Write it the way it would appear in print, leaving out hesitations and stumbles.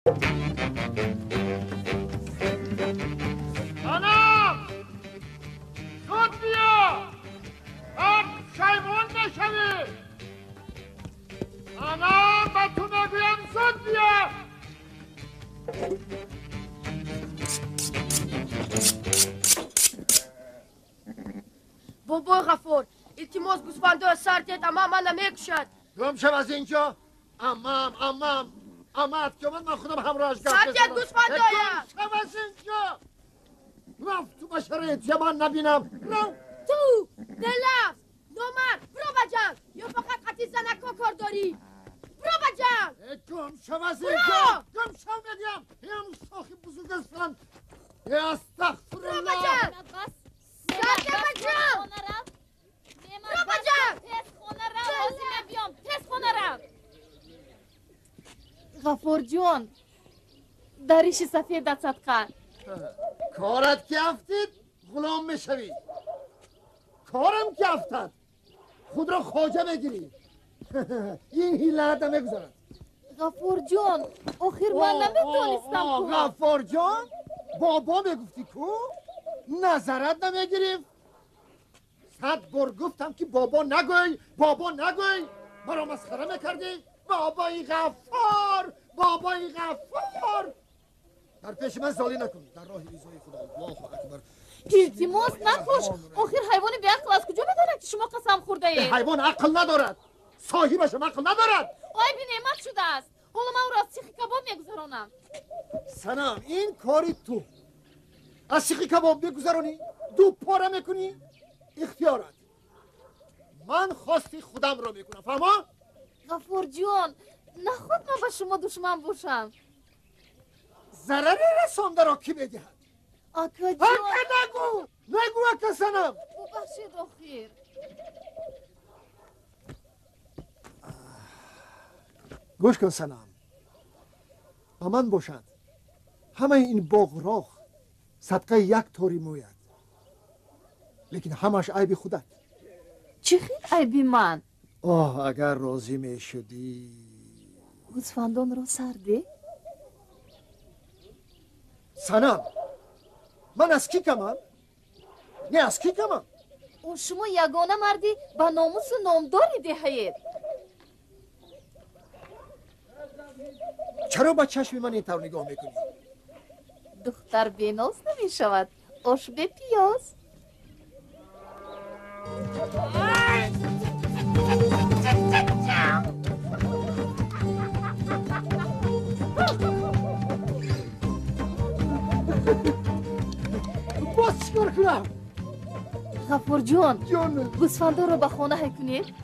خانم زود بیا بعد شیمون نشوی. خانم به تو میگویم زود بیا. بابا غفور التماس گوسفندو سرتت اما من نمیکشد. گم شو از اینجا. امت که من خودم همراهش گفت سرتت گوسفندویا. گم شو از اینجا. رفت تو بشره جوان نبینم. رو تو دلف نومر برو بجنگ یا فقط خطی زنکا کار داری. برو بجنگ. گم شو از اینجا. گم شو میگم. هم شاخی بزرگ هستن. استغفرالله. برو بجنگ. سرت بجنگ. برو بجنگ. تست خونه رو بازی بیام. تست خونه رو غفور جون دریش سفید صدقه کارت که افتید غلام میشوی. کارم که افتد خود را خواجه بگیری. این هیله نمیگذارد. غفور جون آخر من نمیدونستم کو غفور جان بابا میگفتی کو نظرت نمیگیریم. 100 بار گفتم که بابا نگوی مرا مسخره میکردی. بابای غفار در پیش من زالی نکن. در راه رضای خدا. الله اکبر. التماس نکش. آخر حیوان بی عقل از کجا بداند که شما قسم خورده اید؟ حیوان عقل ندارد. صاحبش عقل ندارد. آی بی نعمت شده است. حالا من او را از سیخ کباب میگذرانم. سنم این کاری تو از سیخ کباب میگذرانی دو پاره میکنی اختیارت. من خواستی خودم رو میکنم. فهمه؟ غفور جون نخود من با شما دشمن باشم. ضرر رسانده را کی بدهد؟ آکا جون نگو اکا سنم. ببخشید آخر. گوش کن سنم. با من باشد همه این باغراخ صدقه یک طوری موید. لیکن همش عیب خودت. چی خیلی عیبی من؟ اگر راضی می شدی گوسفندان را سرده؟ سنم من از کی کمم؟ نه از کی کمم؟ اون شما یگانه مردی با ناموس و نامداری دهید. چرا با چشم من اینطور نگاه میکنی؟ دختر بیناز نمی شود. آش به پیاز. باز چیکار کنم؟ غفور جون جان گوسفندا رو به خانه هی کنید.